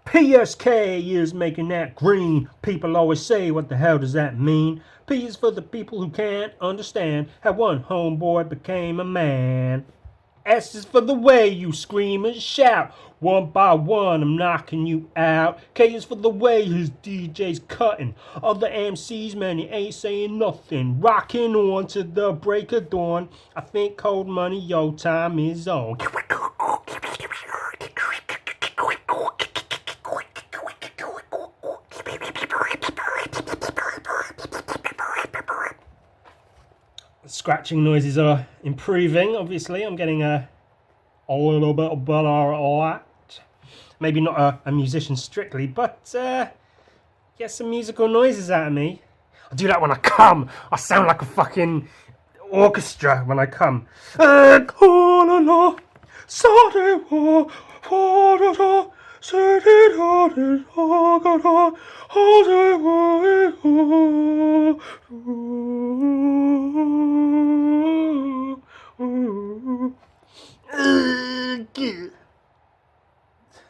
PSK is making that green. People always say, what the hell does that mean? P is for the people who can't understand how one homeboy became a man. S is for the way you scream and shout. One by one, I'm knocking you out. K is for the way his DJ's cutting. Other MCs, man, he ain't saying nothing. Rocking on to the break of dawn. I think Cold Money, yo, time is on. Scratching noises are improving, obviously. I'm getting a little bit better at that. Maybe not a musician strictly, but get some musical noises out of me. I do that when I come. I sound like a fucking orchestra when I come.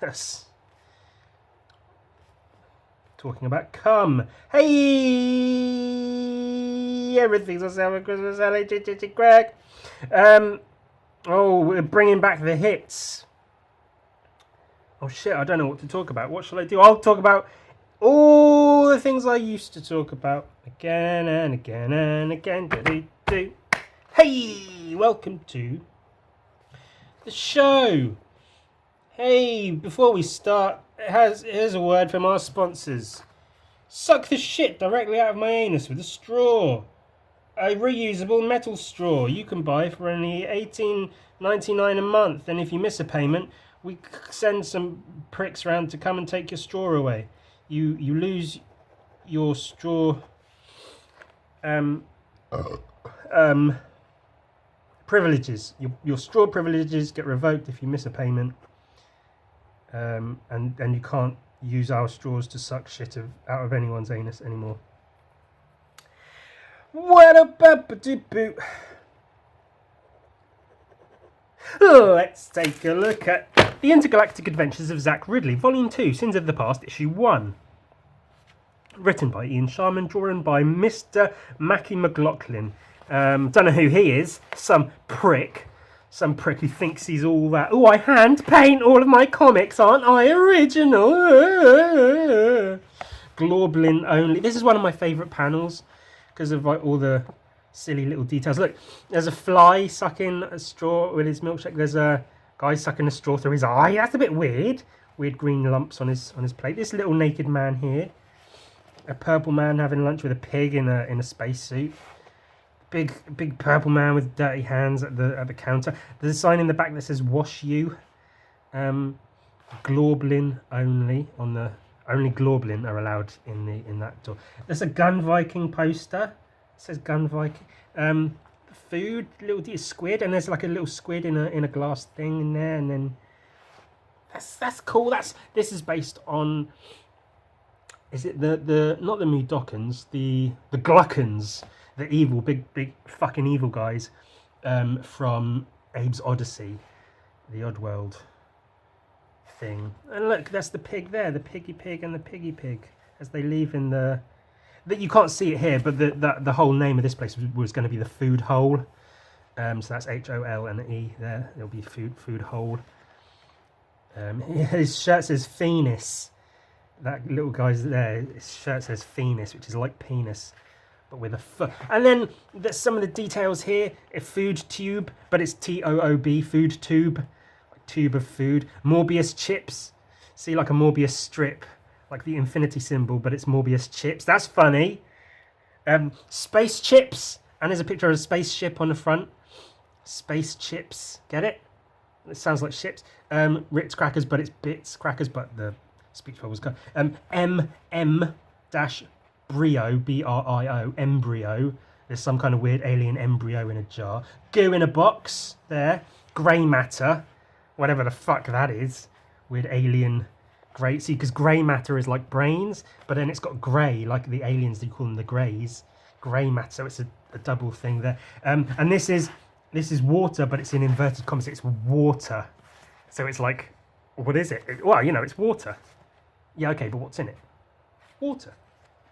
Yes. Talking about cum. Hey, everything's on sale for Christmas. Greg. Oh, we're bringing back the hits. Oh shit, I don't know what to talk about. What shall I do? I'll talk about all the things I used to talk about again and again and again. Hey, welcome to the show. Hey, before we start, here's a word from our sponsors. Suck the shit directly out of my anus with a straw. A reusable metal straw you can buy for only $18.99 a month. And if you miss a payment, we send some pricks round to come and take your straw away. You lose your straw privileges. Your straw privileges get revoked if you miss a payment. And you can't use our straws to suck shit out of anyone's anus anymore. What about Let's take a look at The Intergalactic Adventures of Zach Ridley, Volume 2, Sins of the Past, Issue 1. Written by Ian Sharman, drawn by Mr. Mackie McLaughlin. Don't know who he is. Some prick who thinks he's all that. Oh, I hand paint all of my comics, aren't I original? Globlin only. This is one of my favourite panels because of like all the silly little details. Look, there's a fly sucking a straw with his milkshake. There's a guy sucking a straw through his eye. That's a bit weird. Weird green lumps on his plate. This little naked man here. A purple man having lunch with a pig in a spacesuit. Big purple man with dirty hands at the counter. There's a sign in the back that says "Wash You." Globlin only on the only Globlin are allowed in that door. There's a Gun Viking poster. It says Gun Viking. Food, little squid, and there's like a little squid in a glass thing in there, and then that's cool. This is based on. Is it the not the Mudokons, the Gluckons? The evil, big fucking evil guys from Abe's Odyssey, the Oddworld thing. And look, that's the pig there, the piggy pig and the piggy pig, as they leave in the... You can't see it here, but the whole name of this place was going to be the Food Hole. So that's H-O-L and an E there. It'll be Food Hole. His shirt says Phoenix. That little guy's there, his shirt says Phoenix, which is like penis, but with a foot. And then there's some of the details here. A food tube, but it's T-O-O-B, food tube, like tube of food. Morbius chips. See, like a Morbius strip, like the infinity symbol, but it's Morbius chips. That's funny. Space chips, and there's a picture of a spaceship on the front. Space chips, get it? It sounds like ships. Ritz crackers, but it's Bits crackers, but the speech bubbles go. Brio, B-R-I-O, embryo. There's some kind of weird alien embryo in a jar. Goo in a box, there. Grey matter, whatever the fuck that is. Weird alien grey. See, because grey matter is like brains, but then it's got grey, like the aliens, they call them the greys. Grey matter, so it's a double thing there. And this is water, but it's in inverted commas. It's water. So it's like, what is it? Well, you know, it's water. Yeah, okay, but what's in it? Water.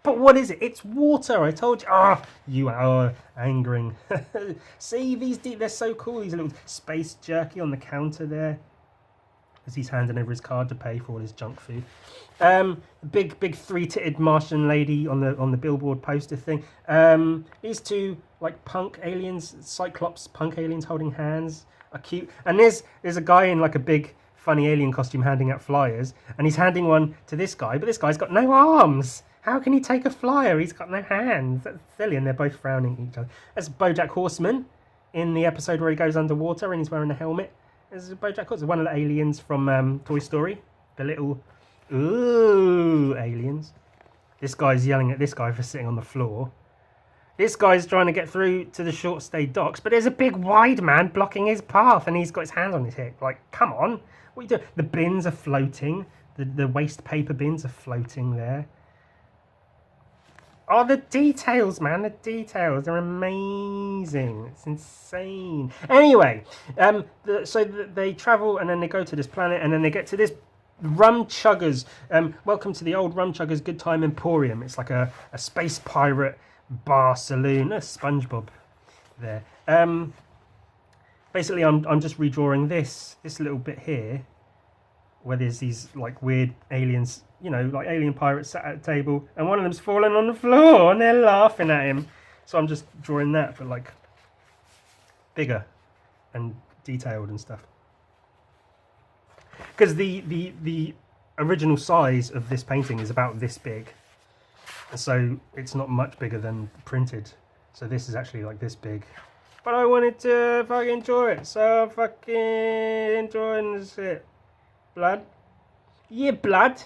But what is it? It's water. I told you. Ah, you are angering. See, they're so cool. These little space jerky on the counter there, as he's handing over his card to pay for all his junk food. Big three-titted Martian lady on the billboard poster thing. These two like punk aliens, Cyclops punk aliens holding hands are cute. And there's a guy in like a big funny alien costume handing out flyers, and he's handing one to this guy, but this guy's got no arms. How can he take a flyer? He's got no hands. That's silly, and they're both frowning at each other. That's BoJack Horseman in the episode where he goes underwater and he's wearing a helmet. There's BoJack Horseman, one of the aliens from Toy Story. The little, ooh, aliens. This guy's yelling at this guy for sitting on the floor. This guy's trying to get through to the short stay docks, but there's a big wide man blocking his path, and he's got his hands on his hip. Like, come on, what are you doing? The bins are floating. The waste paper bins are floating there. Oh, the details, man. The details are amazing. It's insane. Anyway, so they travel and then they go to this planet and then they get to this Rum Chuggers. Welcome to the old Rum Chuggers Good Time Emporium. It's like a space pirate bar saloon. A SpongeBob there. Basically, I'm just redrawing this little bit here where there's these like weird aliens, you know, like alien pirates sat at a table, and one of them's fallen on the floor and they're laughing at him. So I'm just drawing that, but like bigger and detailed and stuff. Because the original size of this painting is about this big, and so it's not much bigger than printed. So this is actually like this big. But I wanted to fucking draw it, so I'm fucking drawing this shit. Blood. Yeah, blood.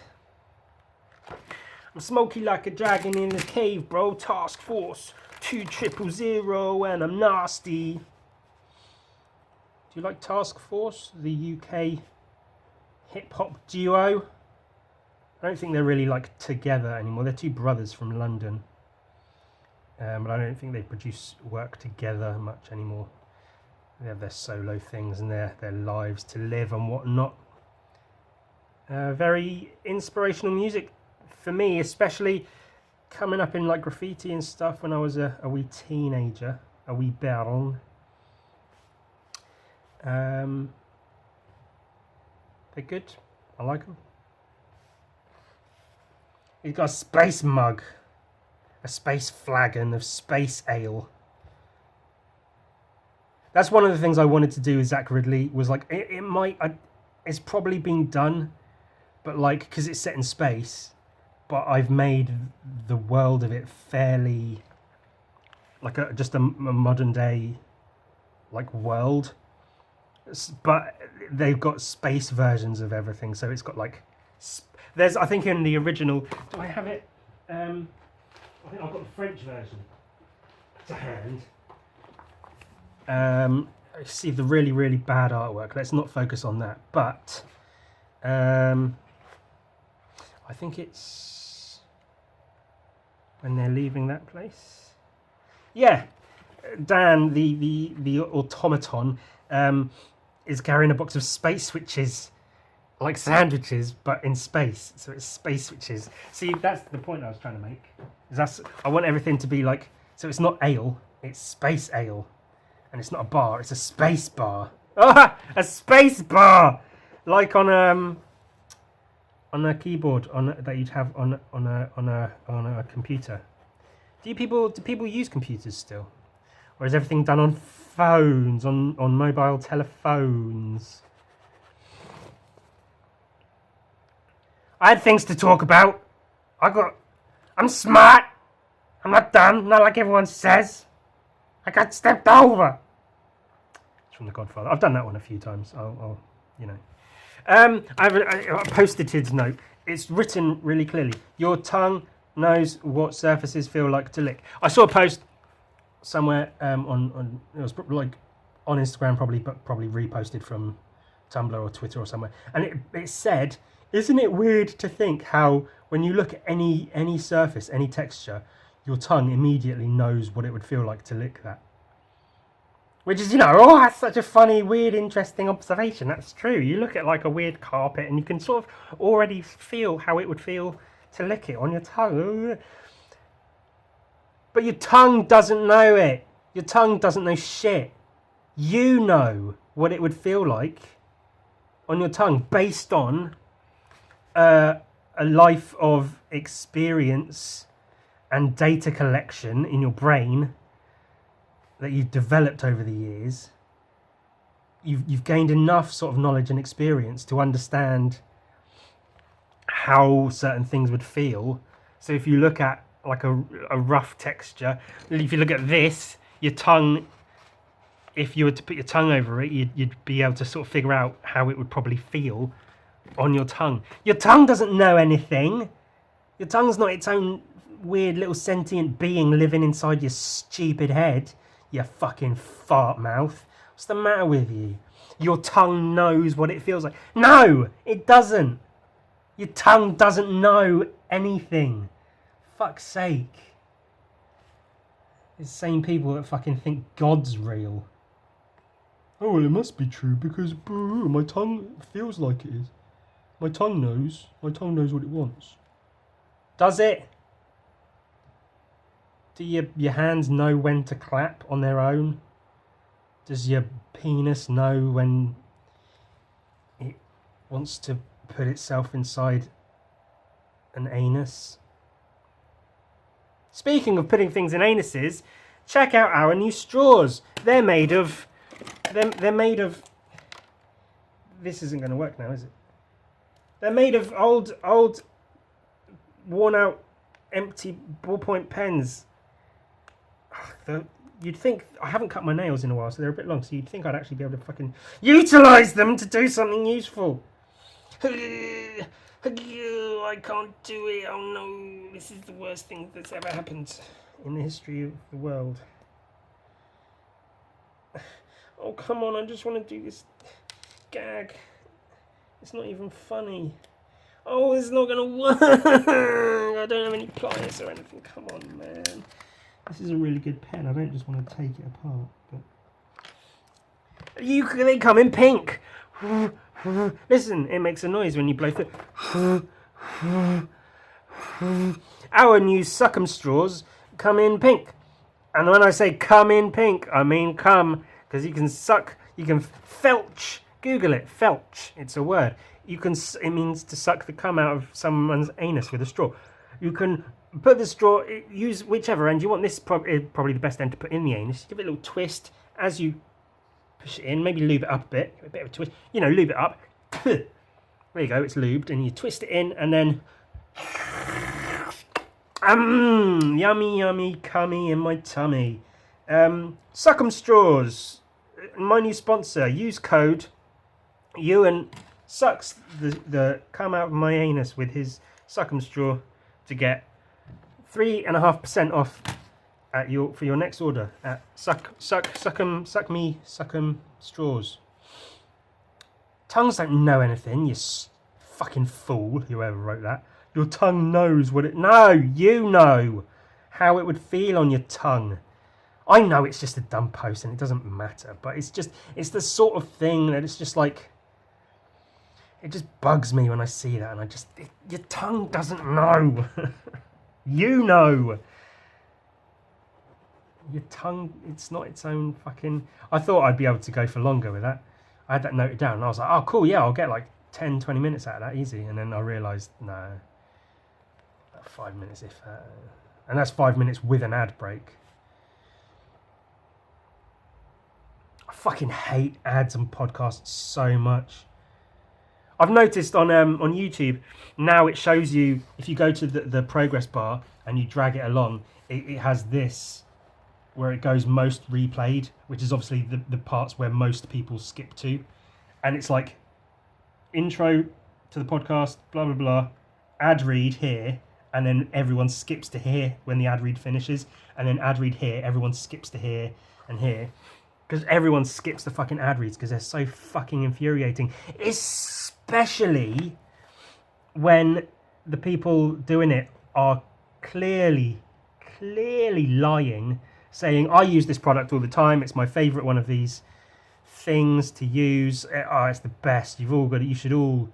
I'm smoky like a dragon in a cave, bro. Task Force 2000, and I'm nasty. Do you like Task Force, the UK hip-hop duo? I don't think they're really like together anymore. They're two brothers from London. But I don't think they produce work together much anymore. They have their solo things and their lives to live and whatnot. Very inspirational music for me, especially coming up in like graffiti and stuff when I was a wee teenager, a wee baron. They're good. I like them. He's got a space mug, a space flagon of space ale. That's one of the things I wanted to do with Zach Ridley. Was like it's probably been done, but like because it's set in space, but I've made the world of it fairly like just a modern day like world. But they've got space versions of everything, so it's got like there's I think in the original. Do I have it? I think I've got the French version to hand. I see the really bad artwork. Let's not focus on that. But I think it's when they're leaving that place. Yeah, Dan, the automaton, is carrying a box of space switches, like sandwiches, but in space. So it's space switches. See, that's the point I was trying to make. I want everything to be like, so it's not ale, it's space ale. And it's not a bar, it's a space bar. Ah, a space bar! Like on a keyboard that you'd have on a computer. Do people use computers still? Or is everything done on phones, on mobile telephones? I had things to talk about. I'm smart. I'm not dumb, not like everyone says. I got stepped over. It's from The Godfather. I've done that one a few times. I'll you know. I have a post-it note. It's written really clearly. Your tongue knows what surfaces feel like to lick. I saw a post somewhere on it was like on Instagram probably, but probably reposted from Tumblr or Twitter or somewhere. And it said, isn't it weird to think how when you look at any surface, any texture, your tongue immediately knows what it would feel like to lick that. Which is, oh, that's such a funny, weird, interesting observation. That's true. You look at like a weird carpet and you can sort of already feel how it would feel to lick it on your tongue. But your tongue doesn't know it. Your tongue doesn't know shit. You know what it would feel like on your tongue based on a life of experience and data collection in your brain that you've developed over the years. You've gained enough sort of knowledge and experience to understand how certain things would feel. So if you look at like a rough texture, if you look at this, your tongue, if you were to put your tongue over it, you'd be able to sort of figure out how it would probably feel on your tongue. Your tongue doesn't know anything. Your tongue's not its own weird little sentient being living inside your stupid head, you fucking fart mouth. What's the matter with you? Your tongue knows what it feels like. No, it doesn't. Your tongue doesn't know anything. Fuck's sake. It's the same people that fucking think God's real. Oh, well, it must be true because my tongue feels like it is. My tongue knows. My tongue knows what it wants. Does it? Do your hands know when to clap on their own? Does your penis know when it wants to put itself inside an anus? Speaking of putting things in anuses, check out our new straws. They're made of... They're made of... This isn't going to work now, is it? They're made of old, worn-out, empty ballpoint pens. You'd think... I haven't cut my nails in a while, so they're a bit long, so you'd think I'd actually be able to fucking utilise them to do something useful. I can't do it. Oh no, this is the worst thing that's ever happened in the history of the world. Oh, come on, I just want to do this gag. It's not even funny. Oh, it's not going to work. I don't have any pliers or anything. Come on, man. This is a really good pen. I don't just want to take it apart. But they come in pink. Listen, it makes a noise when you blow through. Our new Suckum straws come in pink. And when I say come in pink, I mean come. Because you can suck, you can felch. Google it, felch. It's a word. It means to suck the cum out of someone's anus with a straw. You can put the straw, use whichever end you want. This is probably the best end to put in the anus. Give it a little twist as you push it in. Maybe lube it up a bit. Give it a bit of a twist. Lube it up. There you go, it's lubed. And you twist it in and then... yummy, yummy, cummy in my tummy. Suckum straws. My new sponsor. Use code Ewan sucks the cum out of my anus with his Suckum straw to get 3.5% off at for your next order at Suckum straws. Tongues don't know anything, you fucking fool, whoever wrote that. Your tongue knows what it... No, you know how it would feel on your tongue. I know it's just a dumb post and it doesn't matter, but it's the sort of thing that it's just like... It just bugs me when I see that, and your tongue doesn't know. You know. Your tongue, it's not its own fucking... I thought I'd be able to go for longer with that. I had that noted down, and I was like, oh, cool, yeah, I'll get like 10, 20 minutes out of that, easy. And then I realised, no, about 5 minutes if that. And that's 5 minutes with an ad break. I fucking hate ads on podcasts so much. I've noticed on YouTube, now it shows you, if you go to the progress bar and you drag it along, it has this, where it goes most replayed, which is obviously the parts where most people skip to. And it's like, intro to the podcast, blah, blah, blah, ad read here, and then everyone skips to here when the ad read finishes, and then ad read here, everyone skips to here and here. Because everyone skips the fucking ad reads because they're so fucking infuriating. Especially when the people doing it are clearly lying saying, I use this product all the time. It's my favourite one of these things to use. Oh, it's the best. You've all got it. You should all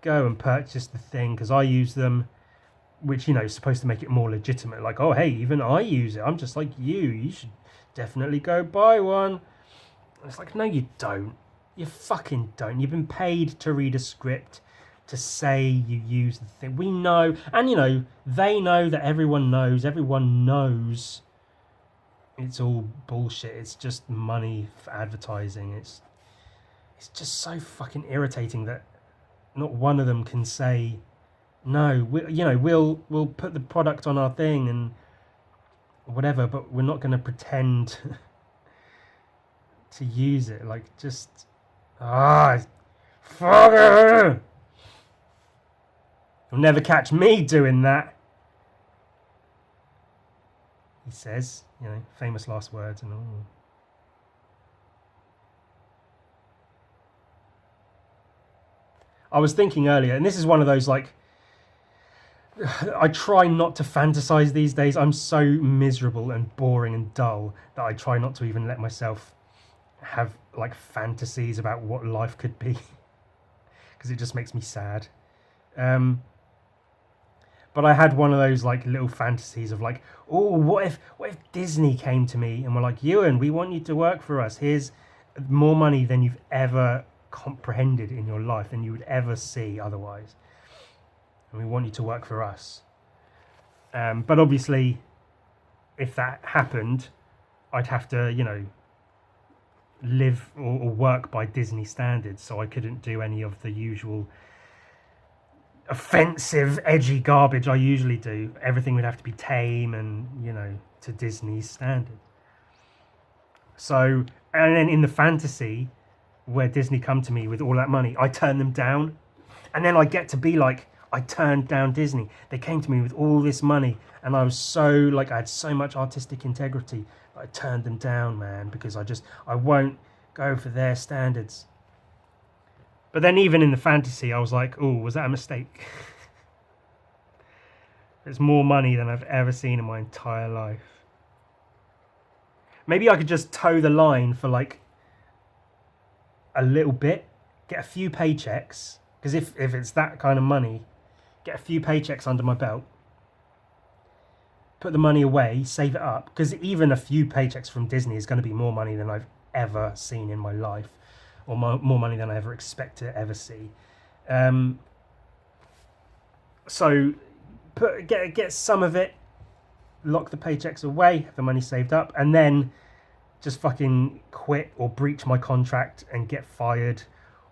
go and purchase the thing because I use them, which, you know, is supposed to make it more legitimate. Like, oh, hey, even I use it. I'm just like you. You should definitely go buy one. And it's like, no, you don't. You fucking don't. You've been paid to read a script to say you use the thing. We know, and you know, they know that everyone knows. Everyone knows it's all bullshit. It's just money for advertising. It's just so fucking irritating that not one of them can say, no, we'll put the product on our thing and whatever, but we're not going to pretend to use it. Like, just fuck it. You'll never catch me doing that, he says, you know, famous last words and all. I was thinking earlier, and this is one of those, like, I try not to fantasize these days. I'm so miserable and boring and dull that I try not to even let myself have, like, fantasies about what life could be, because it just makes me sad. But I had one of those, like, little fantasies of, like, oh, what if Disney came to me and were like, Ewan, we want you to work for us. Here's more money than you've ever comprehended in your life, than you would ever see otherwise. And we want you to work for us. But obviously, if that happened, I'd have to, you know, live or work by Disney standards. So I couldn't do any of the usual offensive, edgy garbage I usually do. Everything would have to be tame and, you know, to Disney's standard. So, and then in the fantasy where Disney come to me with all that money, I turn them down. And then I get to be like, I turned down Disney. They came to me with all this money and I was so, like, I had so much artistic integrity that I turned them down, man, because I won't go for their standards. But then even in the fantasy, I was like, oh, was that a mistake? It's more money than I've ever seen in my entire life. Maybe I could just toe the line for, like, a little bit, get a few paychecks, because if it's that kind of money, get a few paychecks under my belt, put the money away, save it up, because even a few paychecks from Disney is going to be more money than I've ever seen in my life, or more money than I ever expect to ever see. So get some of it, lock the paychecks away, have the money saved up, and then just fucking quit or breach my contract and get fired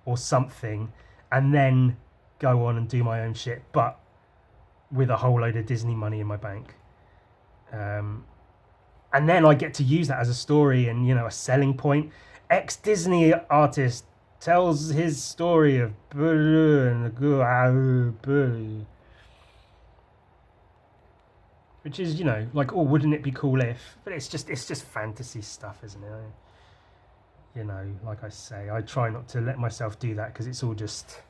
or something, and then go on and do my own shit, but with a whole load of Disney money in my bank. And then I get to use that as a story and, you know, a selling point. Ex-Disney artist tells his story of which is, you know, like, oh, wouldn't it be cool if? But it's just fantasy stuff, isn't it? You know, like I say, I try not to let myself do that because it's all just...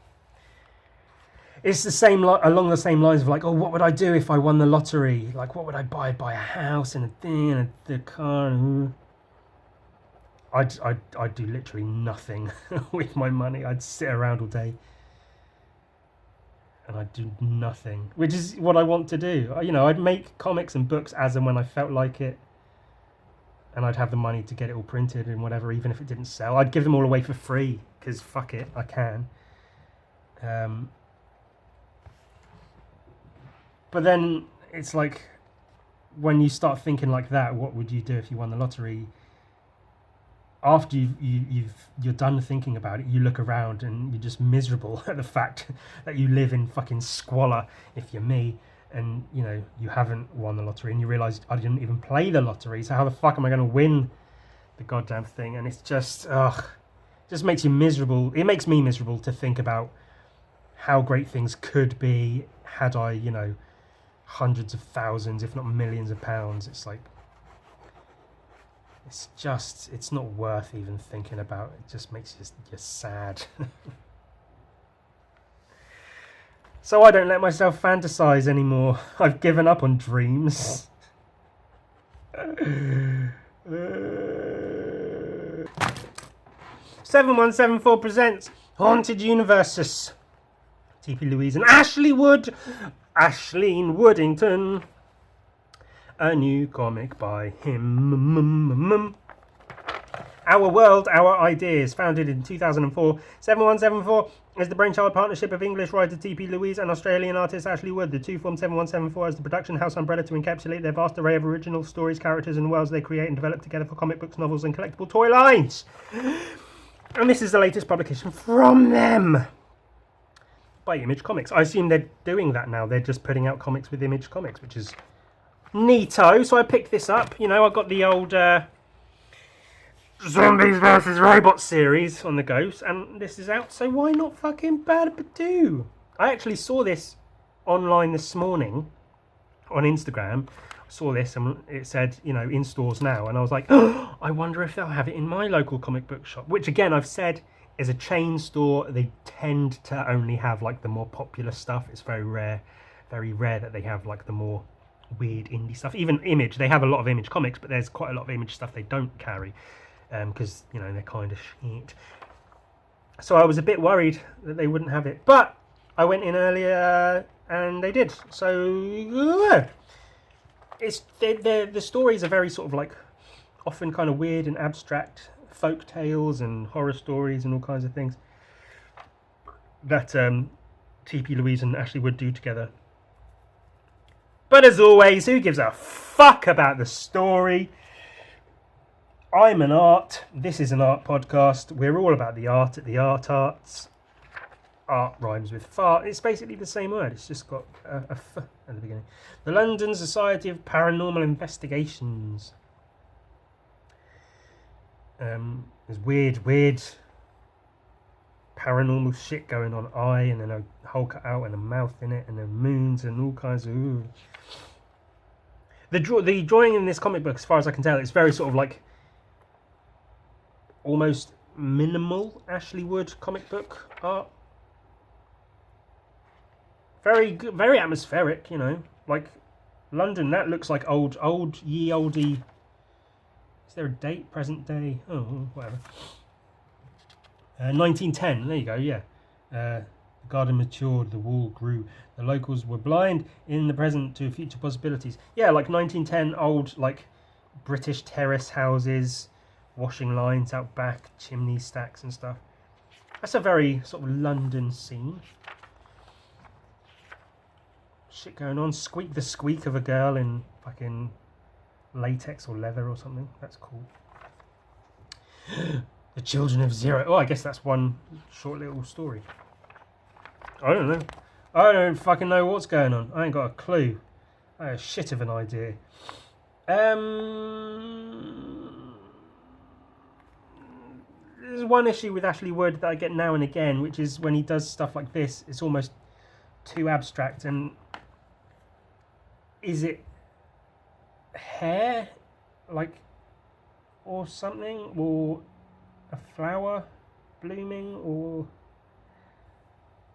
It's the same, along the same lines of, like, oh, what would I do if I won the lottery? Like, what would I buy? I'd buy a house and a thing and a car. And... I'd do literally nothing with my money. I'd sit around all day and I'd do nothing, which is what I want to do. You know, I'd make comics and books as and when I felt like it, and I'd have the money to get it all printed and whatever, even if it didn't sell. I'd give them all away for free because fuck it, I can. But then it's like, when you start thinking like that, what would you do if you won the lottery? After you're done thinking about it, you look around and you're just miserable at the fact that you live in fucking squalor, if you're me, and, you know, you haven't won the lottery, and you realise I didn't even play the lottery, so how the fuck am I going to win the goddamn thing? And it's just, just makes you miserable. It makes me miserable to think about how great things could be had I, you know, hundreds of thousands, if not millions of pounds. It's like, it's not worth even thinking about. It just makes you sad. So I don't let myself fantasize anymore. I've given up on dreams. '7174 presents Haunted Universes. T.P. Louise and Ashley Wood. Ashleen Woodington. A new comic by him. Our World, Our Ideas, founded in 2004. 7174 is the brainchild partnership of English writer T.P. Louise and Australian artist Ashley Wood. The two form 7174 as the production house umbrella to encapsulate their vast array of original stories, characters, and worlds they create and develop together for comic books, novels, and collectible toy lines. And this is the latest publication from them by Image Comics. I assume they're doing that now. They're just putting out comics with Image Comics, which is neato. So I picked this up. You know, I got the old Zombies vs. Robots series on the go, and this is out, so why not fucking Badabadoo? I actually saw this online this morning on Instagram. I saw this and it said, you know, in stores now, and I was like, oh, I wonder if they'll have it in my local comic book shop, which again I've said is a chain store. They tend to only have like the more popular stuff. It's very rare that they have like the more weird indie stuff. Even Image, they have a lot of Image comics, but there's quite a lot of Image stuff they don't carry. Because, you know, they're kind of shit. So I was a bit worried that they wouldn't have it. But I went in earlier and they did. So it's the stories are very sort of like often kind of weird and abstract folk tales and horror stories and all kinds of things that T.P. Louise and Ashley Wood do together. But as always, who gives a fuck about the story? I'm an art. This is an art podcast. We're all about the art at the Art Arts. Art rhymes with fart. It's basically the same word. It's just got a f at the beginning. The London Society of Paranormal Investigations. There's weird paranormal shit going on. Eye and then a hole cut out and a mouth in it and then moons and all kinds of... Ooh. The drawing in this comic book, as far as I can tell, it's very sort of like almost minimal Ashley Wood comic book art. Very good, very atmospheric, you know, like London. That looks like old ye olde. Is there a date? Present day? Oh, whatever. 1910. There you go. Yeah. The garden matured, the wall grew. The locals were blind in the present to future possibilities. Yeah, like 1910 old like British terrace houses. Washing lines out back, chimney stacks and stuff. That's a very sort of London scene. Shit going on. The squeak of a girl in fucking latex or leather or something. That's cool. The Children of Zero. Oh, I guess that's one short little story. I don't know. I don't fucking know what's going on. I ain't got a clue. I have a shit of an idea. There's one issue with Ashley Wood that I get now and again, which is when he does stuff like this, it's almost too abstract. And is it hair, like, or something, or a flower blooming, or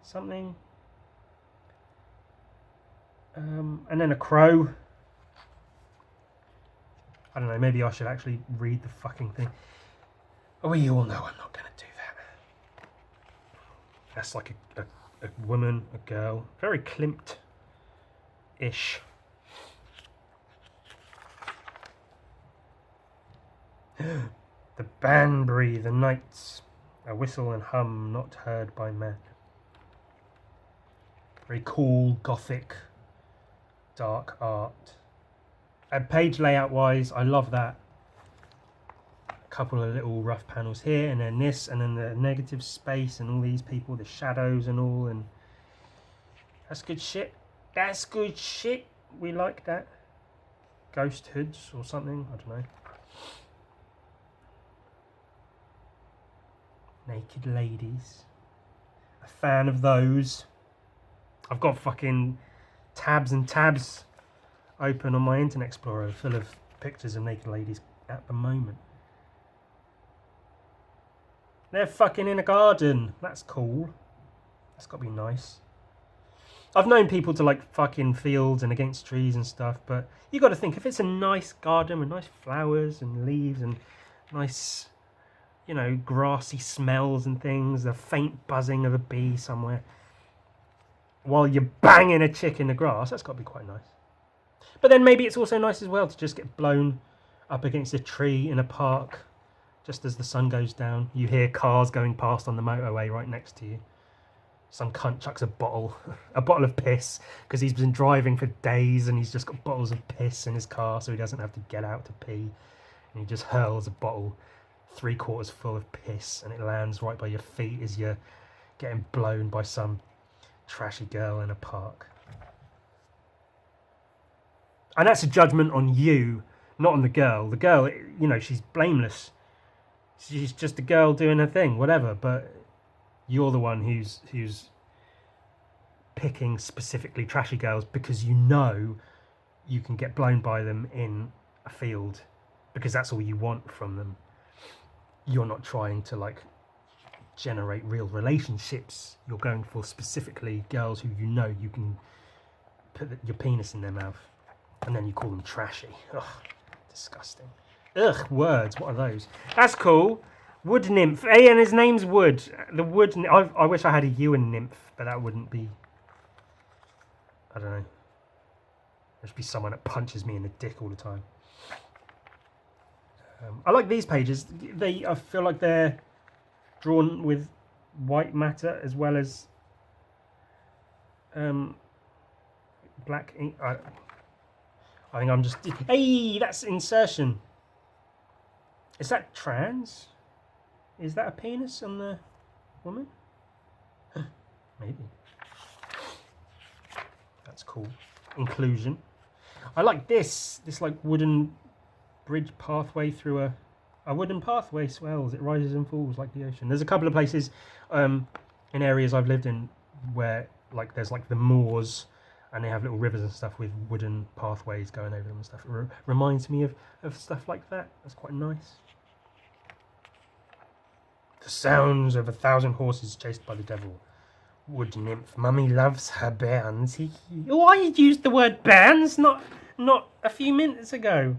something? And then a crow. I don't know, maybe I should actually read the fucking thing. We all know I'm not going to do that. That's like a woman, a girl. Very Klimt-ish. The Banbury, the nights. A whistle and hum not heard by man. Very cool, gothic, dark art. And page layout wise, I love that. Couple of little rough panels here, and then this, and then the negative space, and all these people, the shadows and all, and that's good shit. That's good shit. We like that. Ghost hoods or something. I don't know. Naked ladies. A fan of those. I've got fucking tabs and tabs open on my Internet Explorer full of pictures of naked ladies at the moment. They're fucking in a garden. That's cool. That's got to be nice. I've known people to like fuck in fields and against trees and stuff, but you got to think if it's a nice garden with nice flowers and leaves and nice, you know, grassy smells and things, the faint buzzing of a bee somewhere, while you're banging a chick in the grass, that's got to be quite nice. But then maybe it's also nice as well to just get blown up against a tree in a park just as the sun goes down. You hear cars going past on the motorway right next to you. Some cunt chucks a bottle of piss, because he's been driving for days and he's just got bottles of piss in his car so he doesn't have to get out to pee. And he just hurls a bottle 3/4 full of piss and it lands right by your feet as you're getting blown by some trashy girl in a park. And that's a judgment on you, not on the girl. The girl, you know, she's blameless. She's just a girl doing her thing, whatever, but you're the one who's picking specifically trashy girls because you know you can get blown by them in a field because that's all you want from them. You're not trying to like generate real relationships. You're going for specifically girls who you know you can put your penis in their mouth, and then you call them trashy. Ugh, disgusting. Ugh, words, what are those? That's cool. Wood nymph. Hey, and his name's Wood. The wood. I wish I had a Ewan nymph, but that wouldn't be. I don't know. There'd be someone that punches me in the dick all the time. I like these pages. I feel like they're drawn with white matter as well as black ink. I think I'm just. Hey, that's insertion. Is that trans? Is that a penis on the woman? Maybe. That's cool. Inclusion. I like this like wooden bridge pathway through a wooden pathway swells. It rises and falls like the ocean. There's a couple of places in areas I've lived in where like there's like the moors and they have little rivers and stuff with wooden pathways going over them and stuff. It reminds me of stuff like that. That's quite nice. The sounds of 1,000 horses chased by the devil. Wood nymph. Mummy loves her bairns. Oh, I used the word bairns not a few minutes ago.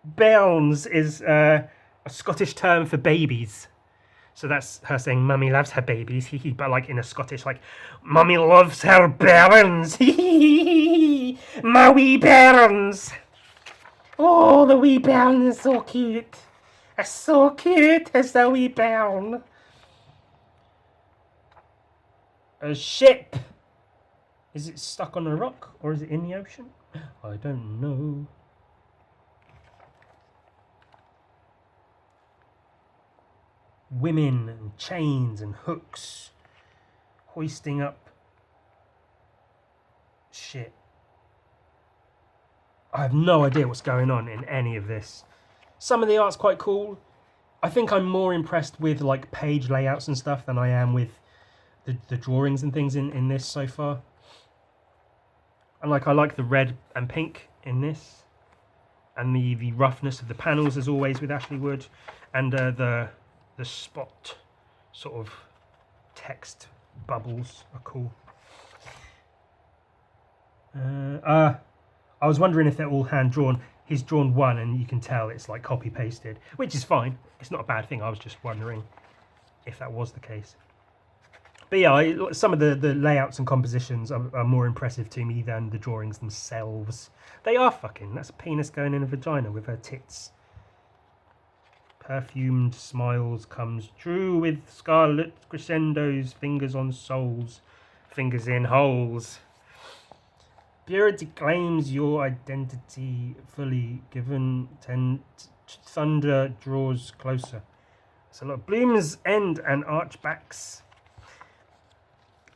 Bairns is a Scottish term for babies. So that's her saying Mummy loves her babies. But like in a Scottish, like, Mummy loves her bairns. My wee bairns. Oh, the wee bairn is so cute. It's so cute as the wee bairn. A ship. Is it stuck on a rock or is it in the ocean? I don't know. Women and chains and hooks hoisting up shit. I have no idea what's going on in any of this. Some of the art's quite cool. I think I'm more impressed with like page layouts and stuff than I am with the drawings and things in this so far. And like I like the red and pink in this, and the roughness of the panels as always with Ashley Wood, and the spot sort of text bubbles are cool. I was wondering if they're all hand drawn. He's drawn one and you can tell it's like copy pasted, which is fine. It's not a bad thing. I was just wondering if that was the case. But yeah, some of the layouts and compositions are more impressive to me than the drawings themselves. They are fucking. That's a penis going in a vagina with her tits. Perfumed smiles comes true with scarlet crescendos, fingers on soles, fingers in holes. Purity claims your identity fully given. Thunder draws closer. It's a lot of Bloom's End and archbacks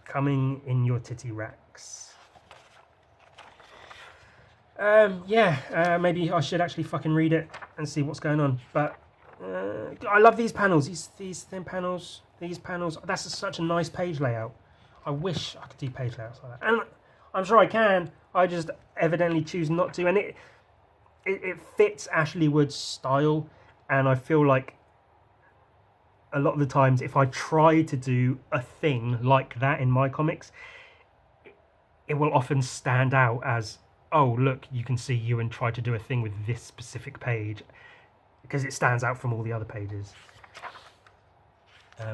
coming in your titty racks. Maybe I should actually fucking read it and see what's going on. But I love these panels. These thin panels. These panels. That's such a nice page layout. I wish I could do page layouts like that. And I'm sure I can. I just evidently choose not to. And it fits Ashley Wood's style. And I feel like a lot of the times if I try to do a thing like that in my comics, it will often stand out as, oh, look, you can see Ewan tried to do a thing with this specific page, because it stands out from all the other pages.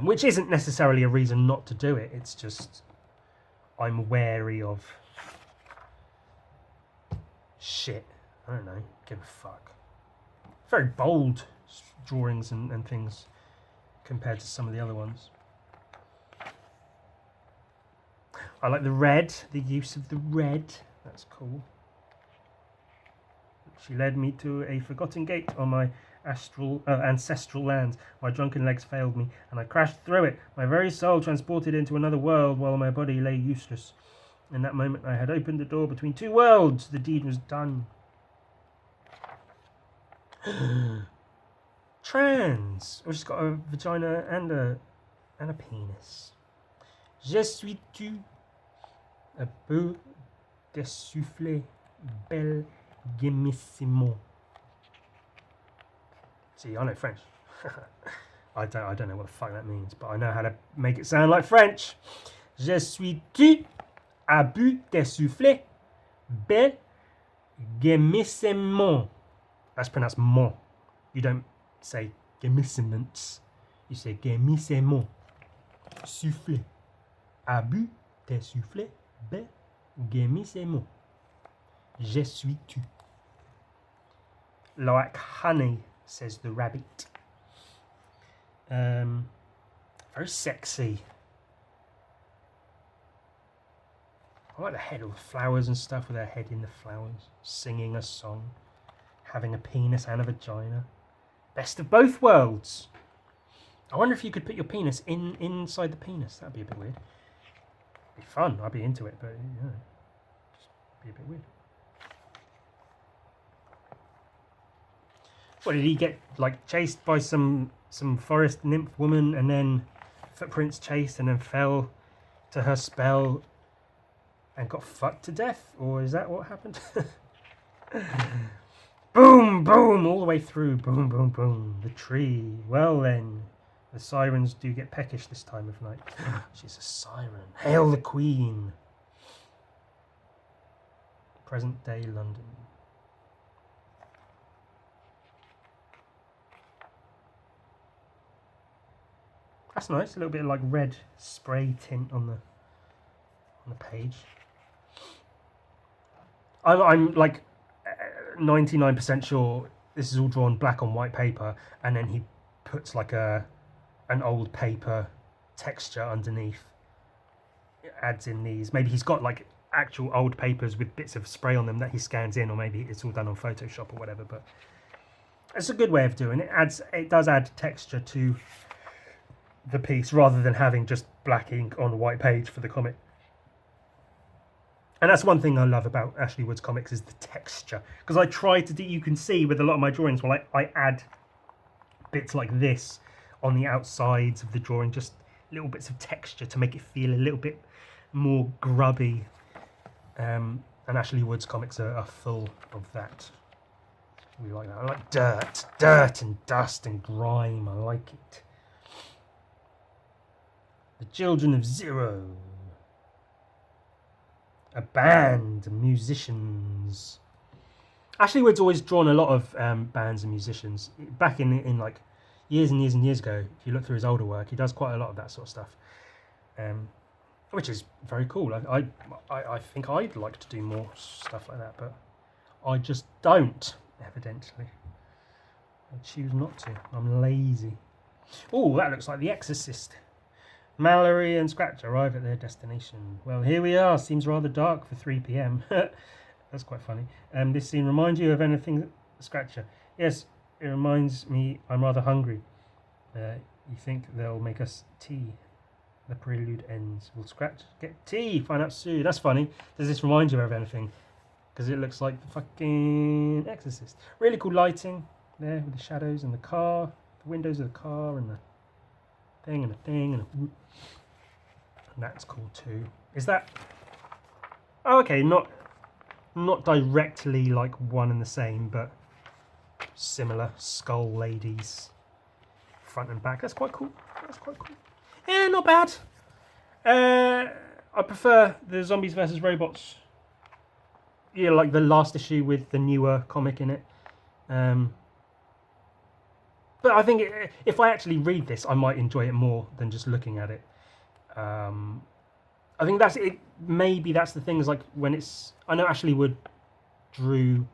Which isn't necessarily a reason not to do it, it's just I'm wary of shit. I don't know, give a fuck. Very bold drawings and things compared to some of the other ones. I like the red, the use of the red. That's cool. She led me to a forgotten gate on my ancestral lands. My drunken legs failed me, and I crashed through it. My very soul transported into another world while my body lay useless. In that moment, I had opened the door between two worlds. The deed was done. Trans. Oh, she's got a vagina and a penis. Je suis tu. Un peu dessoufflé, bel gemissimo. See, I know French. I don't know what the fuck that means, but I know how to make it sound like French. Je suis tu, à but dessoufflé, bel gemissimo. That's pronounced mon. You don't say gemissiments. You say gemissimo. Soufflé. À but dessoufflé, bel gemissimo. Je suis tu. Like honey, says the rabbit. Very sexy. I like the head of flowers and stuff with her head in the flowers, singing a song, having a penis and a vagina. Best of both worlds. I wonder if you could put your penis inside the penis. That'd be a bit weird. It'd be fun. I'd be into it, but yeah, just be a bit weird. What, did he get like chased by some forest nymph woman and then footprints chased and then fell to her spell and got fucked to death? Or is that what happened? Boom, boom, all the way through. Boom, boom, boom. The tree. Well then, the sirens do get peckish this time of night. She's a siren. Hail the Queen. Present day London. That's nice, a little bit of like red spray tint on the page. I'm like 99% sure this is all drawn black on white paper, and then he puts like an old paper texture underneath. It adds in these. Maybe he's got like actual old papers with bits of spray on them that he scans in, or maybe it's all done on Photoshop or whatever. But it's a good way of doing it. It does add texture to the piece rather than having just black ink on a white page for the comic. And that's one thing I love about Ashley Wood's comics is the texture, because I try to do, you can see with a lot of my drawings, well, I add bits like this on the outsides of the drawing, just little bits of texture to make it feel a little bit more grubby. And Ashley Wood's comics are full of that. We like that. I like dirt and dust and grime. I like it. The Children of Zero. A band, musicians. Ashley Wood's always drawn a lot of bands and musicians. Back in like years and years and years ago, if you look through his older work, he does quite a lot of that sort of stuff, which is very cool. I think I'd like to do more stuff like that, but I just don't, evidently. I choose not to. I'm lazy. Oh, that looks like The Exorcist. Mallory and Scratch arrive at their destination. Well, here we are. Seems rather dark for 3 p.m. That's quite funny. This scene reminds you of anything, Scratcher? Yes, it reminds me I'm rather hungry. You think they'll make us tea? The prelude ends. Will Scratch get tea? Find out soon. That's funny. Does this remind you of anything? Because it looks like the fucking Exorcist. Really cool lighting there with the shadows and the car, the windows of the car and the thing and a thing and a whoop. And that's cool too. Is that... Oh, okay, not directly like one and the same, but similar. Skull ladies. Front and back. That's quite cool. That's quite cool. Yeah, not bad. I prefer the Zombies versus Robots. Yeah, like the last issue with the newer comic in it. But I think if I actually read this, I might enjoy it more than just looking at it. I think that's it. Maybe that's the thing. Is like when it's. I know Ashley Wood drew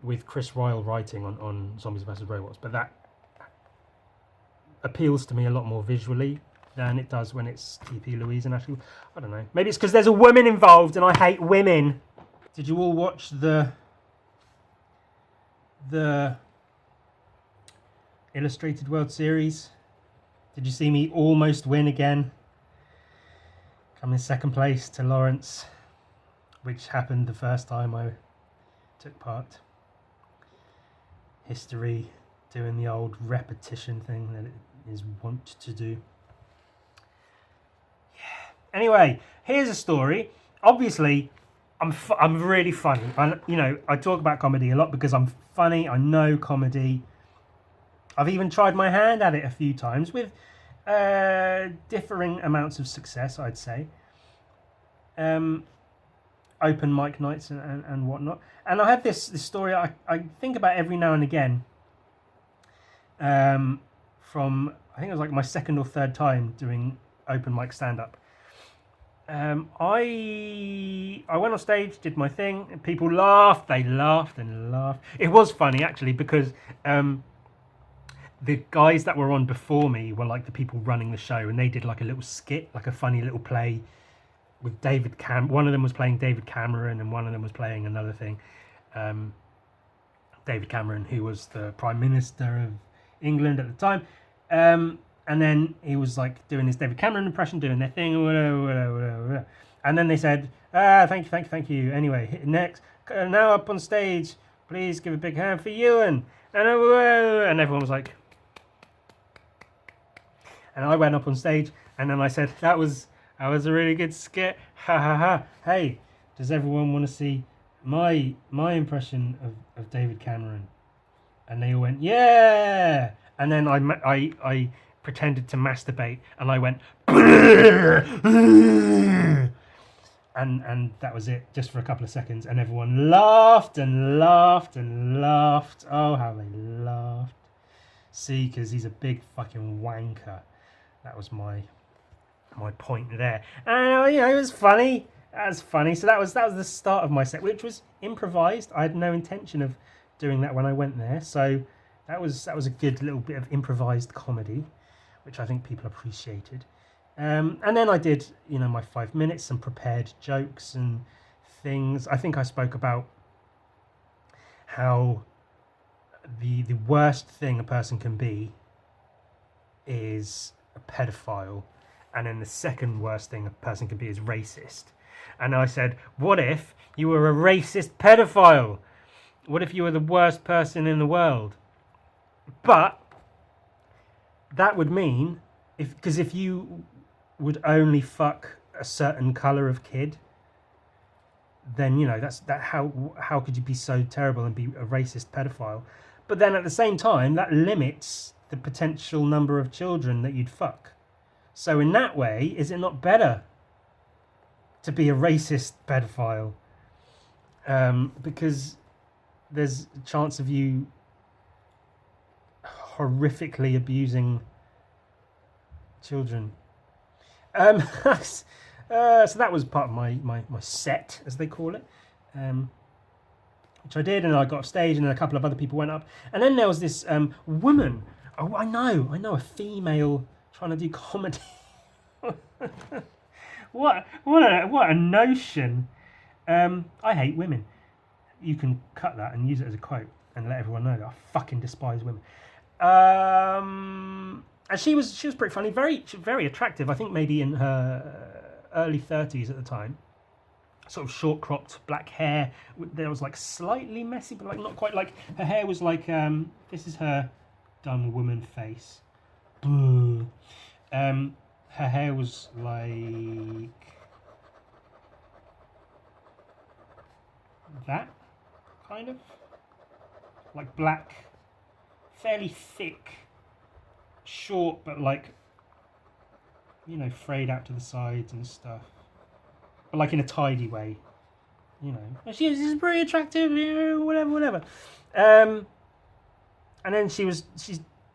with Chris Ryle writing on Zombies vs Robots, but that appeals to me a lot more visually than it does when it's T.P. Louise and Ashley Wood. I don't know. Maybe it's because there's a woman involved and I hate women. Did you all watch the Illustrated World Series? Did you see me almost win again? Come in second place to Lawrence, which happened the first time I took part. History, doing the old repetition thing that it is wont to do. Yeah. Anyway, here's a story. Obviously, I'm really funny. I talk about comedy a lot because I'm funny. I know comedy. I've even tried my hand at it a few times with differing amounts of success, I'd say. Open mic nights and whatnot. And I have this story I think about every now and again. From, I think it was like my second or third time doing open mic stand-up. I went on stage, did my thing, and people laughed. They laughed and laughed. It was funny, actually, because the guys that were on before me were like the people running the show, and they did like a little skit, like a funny little play with David one of them was playing David Cameron, and one of them was playing another thing. David Cameron, who was the Prime Minister of England at the time. And then he was like doing his David Cameron impression, doing their thing, whatever. And then they said, thank you. Anyway, next, now up on stage, please give a big hand for Ewan. And everyone was like, and I went up on stage, and then I said, that was a really good skit. Ha ha ha. Hey, does everyone want to see my impression of David Cameron? And they all went, yeah. And then I pretended to masturbate, and I went, and that was it, just for a couple of seconds, and everyone laughed and laughed and laughed. Oh, how they laughed. See, because he's a big fucking wanker. That was my point there. And it was funny. That was funny. So that was the start of my set, which was improvised. I had no intention of doing that when I went there. So that was a good little bit of improvised comedy, which I think people appreciated. And then I did, my 5 minutes, some prepared jokes and things. I think I spoke about how the worst thing a person can be is a pedophile, and then the second worst thing a person can be is racist. And I said, what if you were a racist pedophile? What if you were the worst person in the world? But that would mean, because if you would only fuck a certain colour of kid, then how could you be so terrible and be a racist pedophile? But then at the same time, that limits the potential number of children that you'd fuck. So in that way, is it not better to be a racist pedophile? Because there's a chance of you horrifically abusing children. So that was part of my set, as they call it, which I did, and I got off stage, and then a couple of other people went up, and then there was this woman. Oh, I know, a female trying to do comedy. What a notion. I hate women. You can cut that and use it as a quote and let everyone know that I fucking despise women. And she was pretty funny, very attractive. I think maybe in her early 30s at the time. Sort of short cropped black hair. There was like slightly messy, but like not quite. Like her hair was like this is her dumb woman face. Boo. Her hair was like that, kind of like black, fairly thick, short, but like you know, frayed out to the sides and stuff, but like in a tidy way, you know. She's pretty attractive, you know, whatever. And then she's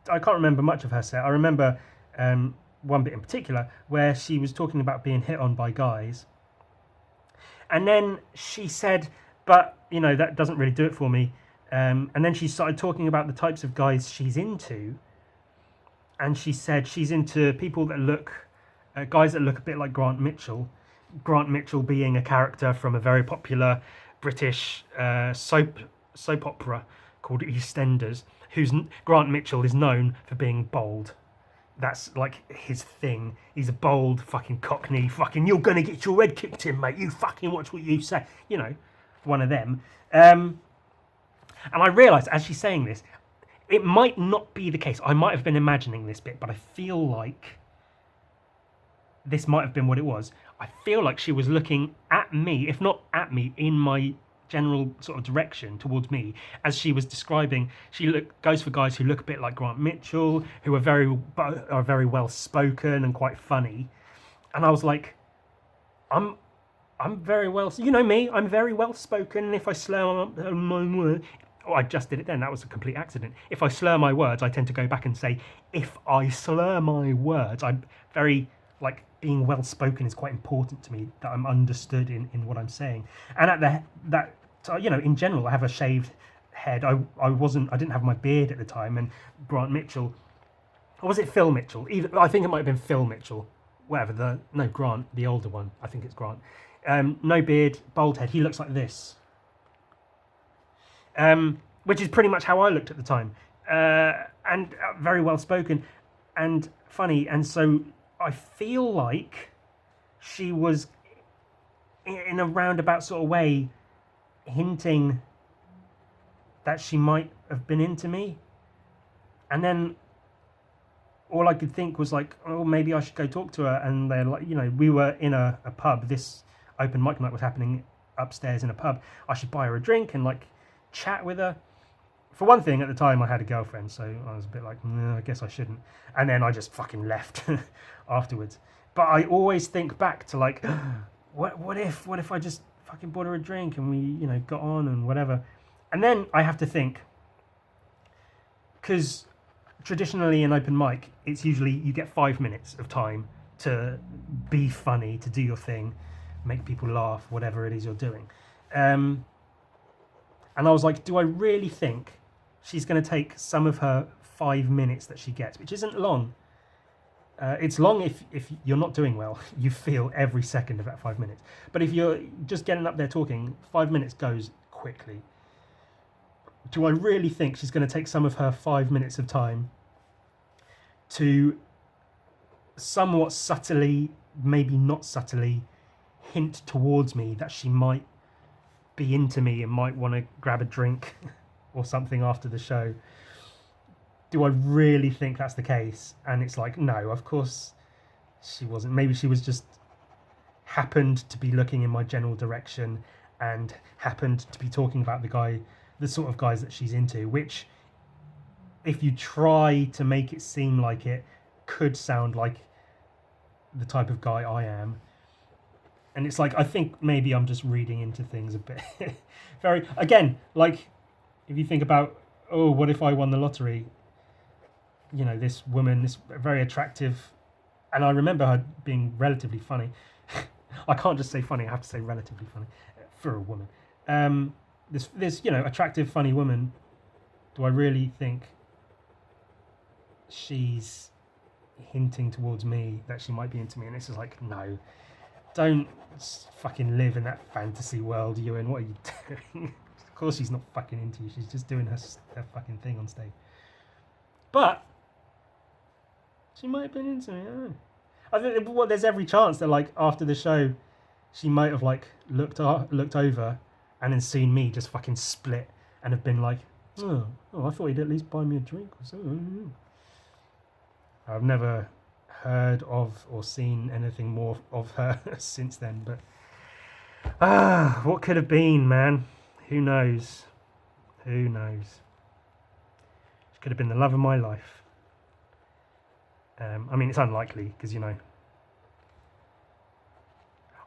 I can't remember much of her set. I remember one bit in particular where she was talking about being hit on by guys, and then she said, but you know, that doesn't really do it for me. And then she started talking about the types of guys she's into, and she said she's into people that look, guys that look a bit like Grant Mitchell. Grant Mitchell being a character from a very popular British soap opera called EastEnders, Grant Mitchell is known for being bold. That's like his thing. He's a bold fucking cockney, fucking, you're gonna get your head kicked in, mate. You fucking watch what you say. You know, one of them. And I realised as she's saying this, it might not be the case. I might have been imagining this bit, but I feel like this might have been what it was. I feel like she was looking at me, if not at me, in my general sort of direction towards me, as she was describing. She goes for guys who look a bit like Grant Mitchell, who are very well spoken and quite funny. And I was like, I'm very well, you know me, I'm very well spoken. And if I slur my word, oh, I just did it then. That was a complete accident. If I slur my words, I tend to go back and say, if I slur my words, I'm very, like, being well spoken is quite important to me, that I'm understood in what I'm saying. And at that you know, in general, I have a shaved head. I didn't have my beard at the time. And Grant Mitchell, or was it Phil Mitchell? I think it might have been Phil Mitchell. Whatever, Grant, the older one. I think it's Grant. No beard, bald head. He looks like this. Which is pretty much how I looked at the time. And very well spoken and funny. And so I feel like she was, in a roundabout sort of way, hinting that she might have been into me. And then all I could think was like, oh, maybe I should go talk to her. And they're like, you know, we were in a pub. This open mic night was happening upstairs in a pub. I should buy her a drink and like chat with her. For one thing, at the time I had a girlfriend, so I was a bit like, no, I guess I shouldn't. And then I just fucking left afterwards. But I always think back to like, what if I just fucking bought her a drink and we, you know, got on and whatever. And then I have to think, because traditionally in open mic, it's usually you get 5 minutes of time to be funny, to do your thing, make people laugh, whatever it is you're doing. And I was like, do I really think she's going to take some of her 5 minutes that she gets, which isn't long. It's long if you're not doing well. You feel every second of that 5 minutes. But if you're just getting up there talking, 5 minutes goes quickly. Do I really think she's going to take some of her 5 minutes of time to somewhat subtly, maybe not subtly, hint towards me that she might be into me and might want to grab a drink or something after the show? Do I really think that's the case? And it's like, no, of course she wasn't. Maybe she was just happened to be looking in my general direction and happened to be talking about the sort of guys that she's into, which, if you try to make it seem like it, could sound like the type of guy I am. And it's like, I think maybe I'm just reading into things a bit. Very, again, like, if you think about, oh, what if I won the lottery? You know, this woman, this very attractive, and I remember her being relatively funny. I can't just say funny, I have to say relatively funny for a woman. This, you know, attractive, funny woman, do I really think she's hinting towards me that she might be into me? And it's just like, no, don't fucking live in that fantasy world, Ewan. What are you doing? Of course she's not fucking into you. She's just doing her fucking thing on stage. But she might have been into me. I don't know. I think, well, there's every chance that, like, after the show, she might have, like, looked over and then seen me just fucking split and have been like, oh, I thought he'd at least buy me a drink or so. I've never heard of or seen anything more of her since then, but what could have been, man? Who knows? Who knows? She could have been the love of my life. I mean, it's unlikely because, you know,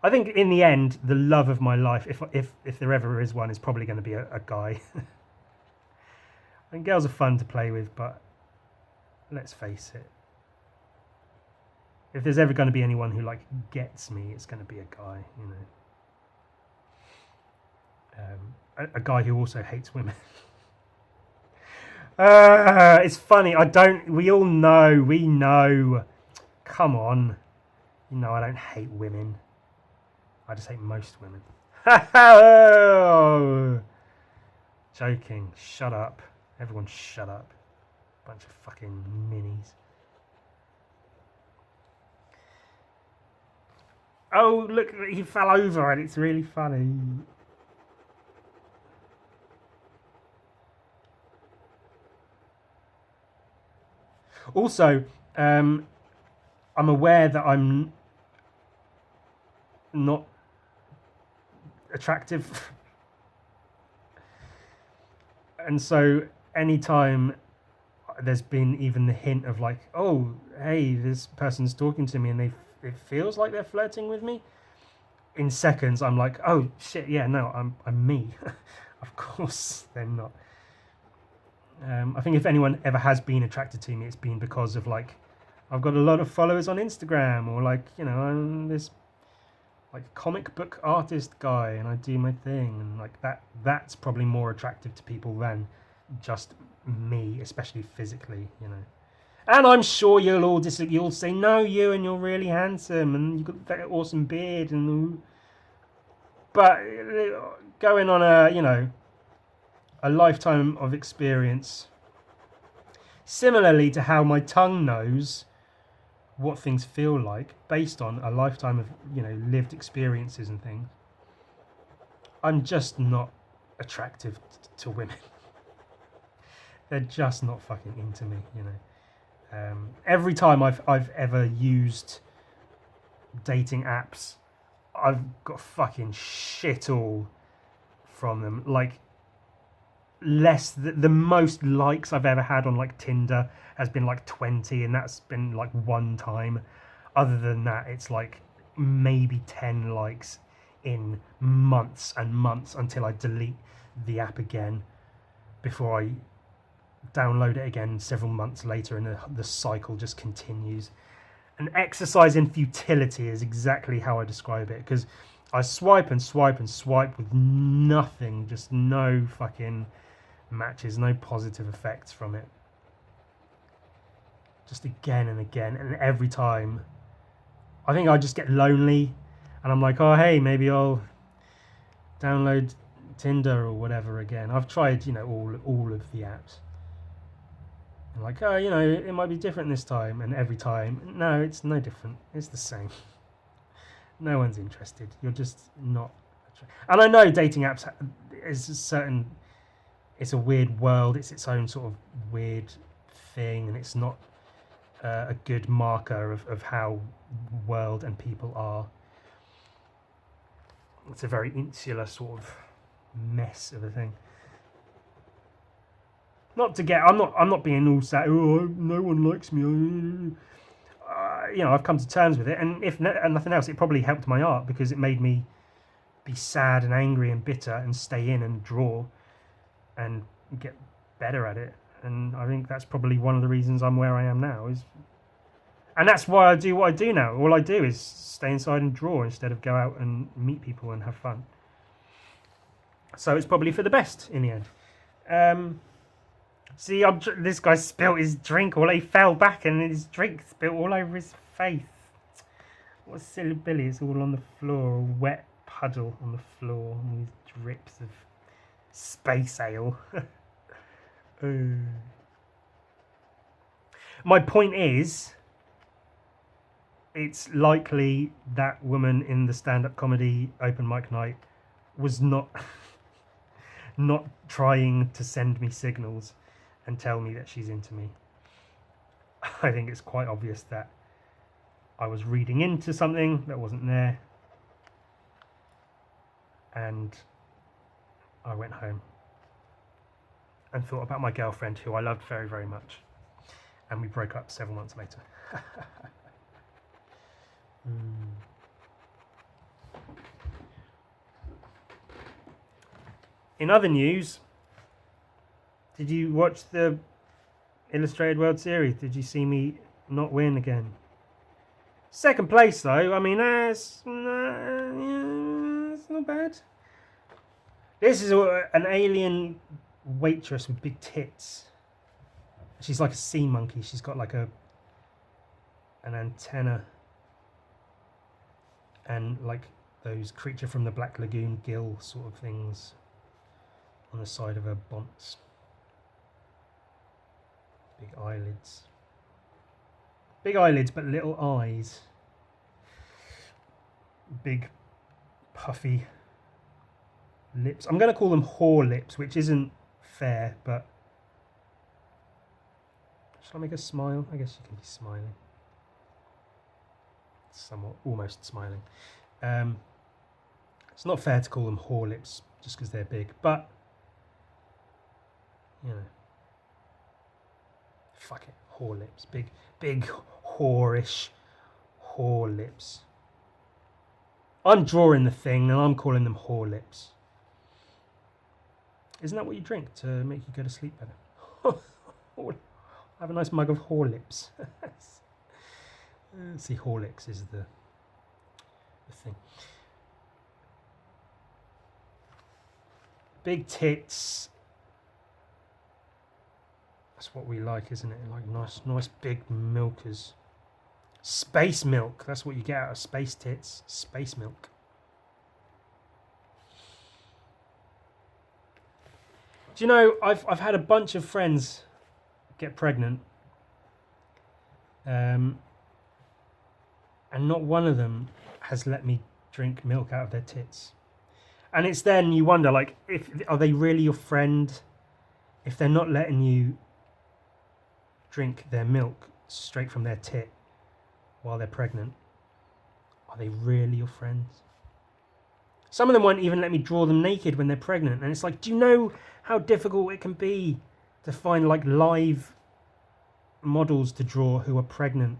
I think in the end, the love of my life, if there ever is one, is probably going to be a guy. And girls are fun to play with, but let's face it. If there's ever going to be anyone who like gets me, it's going to be a guy, you know. A guy who also hates women. It's funny. We all know. We know. Come on. You know I don't hate women. I just hate most women. Joking. Shut up. Everyone shut up. Bunch of fucking minis. Oh, look, he fell over and it's really funny. Also, I'm aware that I'm not attractive. And so anytime there's been even the hint of like, oh, hey, this person's talking to me and it feels like they're flirting with me, in seconds I'm like, oh shit, yeah, no, I'm me. Of course they're not. I think if anyone ever has been attracted to me, it's been because of like, I've got a lot of followers on Instagram, or like, you know, I'm this like comic book artist guy and I do my thing, and like that's probably more attractive to people than just me, especially physically, you know. And I'm sure you'll all you'll say, no, you, and you're really handsome and you've got that awesome beard and but going on a lifetime of experience, similarly to how my tongue knows what things feel like based on a lifetime of, you know, lived experiences and things, I'm just not attractive to women. They're just not fucking into me, you know. Every time I've ever used dating apps, I've got fucking shit all from them. Like, the most likes I've ever had on like Tinder has been like 20, and that's been like one time. Other than that, it's like maybe 10 likes in months and months until I delete the app again before I download it again several months later, and the cycle just continues. An exercise in futility is exactly how I describe it, because I swipe and swipe and swipe with nothing, just no fucking matches, no positive effects from it. Just again and again, and every time I think I just get lonely and I'm like, oh hey, maybe I'll download Tinder or whatever again. I've tried, you know, all of the apps. I'm like, oh, you know, it might be different this time, and every time, no, it's no different. It's the same. No one's interested. You're just not. And I know dating apps is a certain. It's a weird world. It's its own sort of weird thing, and it's not a good marker of how world and people are. It's a very insular sort of mess of a thing. Not to get, I'm not being all sad. Oh, no one likes me. You know, I've come to terms with it, and if nothing else, it probably helped my art, because it made me be sad and angry and bitter and stay in and draw and get better at it. And I think that's probably one of the reasons I'm where I am now. And that's why I do what I do now. All I do is stay inside and draw instead of go out and meet people and have fun. So it's probably for the best in the end. See, this guy spilt his drink, he fell back and his drink spilt all over his face. What a silly Billy, it's all on the floor, a wet puddle on the floor, and these drips of space ale. My point is, it's likely that woman in the stand-up comedy open mic night was not trying to send me signals and tell me that she's into me. I think it's quite obvious that I was reading into something that wasn't there, and I went home and thought about my girlfriend, who I loved very, very much, and we broke up several months later. In other news, did you watch the Illustrated World Series? Did you see me not win again? Second place though, I mean that's it's not bad. This is an alien waitress with big tits. She's like a sea monkey. She's got like an antenna and like those Creature from the Black Lagoon gill sort of things on the side of her bonds. Big eyelids. Big eyelids but little eyes. Big puffy lips. I'm going to call them whore lips, which isn't fair, but shall I make a smile? I guess you can be smiling. Somewhat, almost smiling. It's not fair to call them whore lips just because they're big, but you know, fuck it, whore lips, big whorish whore lips. I'm drawing the thing and I'm calling them whore lips. Isn't that what you drink to make you go to sleep better? Have a nice mug of whore lips. See, Horlicks is the thing. Big tits. That's what we like, isn't it? Like nice big milkers. Space milk. That's what you get out of space tits. Space milk. Do you know, I've had a bunch of friends get pregnant. And not one of them has let me drink milk out of their tits. And it's then you wonder, like, are they really your friend if they're not letting you drink their milk straight from their tit while they're pregnant? Are they really your friends? Some of them won't even let me draw them naked when they're pregnant. And it's like, do you know how difficult it can be to find like live models to draw who are pregnant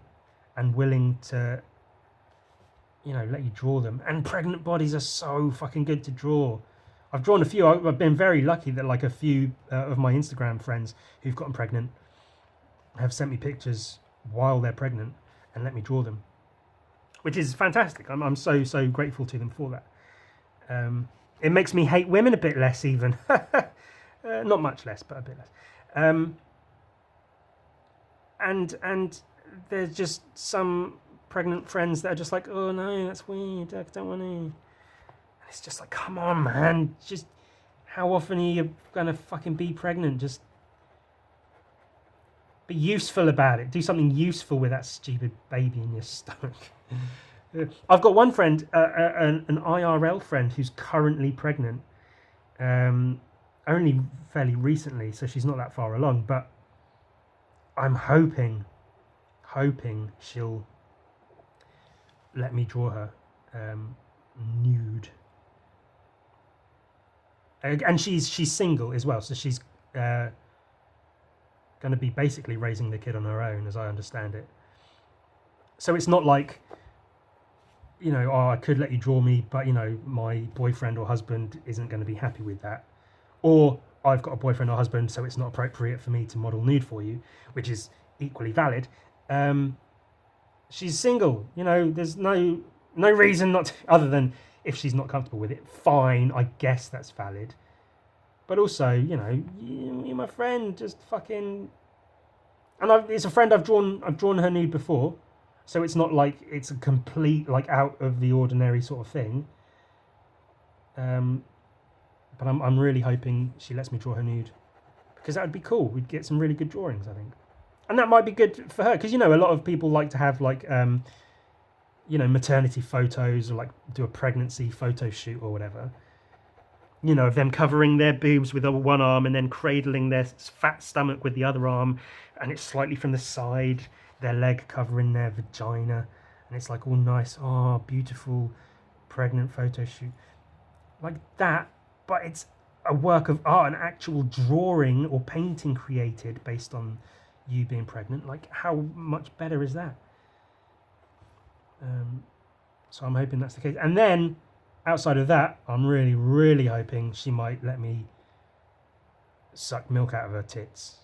and willing to, you know, let you draw them? And pregnant bodies are so fucking good to draw. I've drawn a few. I've been very lucky that like a few of my Instagram friends who've gotten pregnant have sent me pictures while they're pregnant and let me draw them, which is fantastic. I'm so grateful to them for that. It makes me hate women a bit less even. Not much less, but a bit less. And there's just some pregnant friends that are just like, oh no, that's weird, I don't want to. And it's just like, come on, man, just how often are you gonna fucking be pregnant? Just be useful about it. Do something useful with that stupid baby in your stomach. I've got one friend, an IRL friend who's currently pregnant, only fairly recently, so she's not that far along, but I'm hoping she'll let me draw her nude. And she's single as well, so she's going to be basically raising the kid on her own, as I understand it. So it's not like, you know, oh, I could let you draw me, but, you know, my boyfriend or husband isn't going to be happy with that. Or I've got a boyfriend or husband, so it's not appropriate for me to model nude for you, which is equally valid. She's single, you know, there's no reason not to, other than if she's not comfortable with it. Fine, I guess that's valid. But also, you know, you're my friend, just fucking... And it's a friend I've drawn her nude before. So it's not like it's a complete, like, out of the ordinary sort of thing. But I'm really hoping she lets me draw her nude, because that would be cool. We'd get some really good drawings, I think. And that might be good for her, because, you know, a lot of people like to have, like, you know, maternity photos, or, like, do a pregnancy photo shoot or whatever. You know, of them covering their boobs with one arm and then cradling their fat stomach with the other arm, and it's slightly from the side, their leg covering their vagina, and it's like all nice, oh, beautiful pregnant photo shoot. Like that, but it's a work of art, an actual drawing or painting created based on you being pregnant. Like, how much better is that? So I'm hoping that's the case. And then outside of that, I'm really, really hoping she might let me suck milk out of her tits.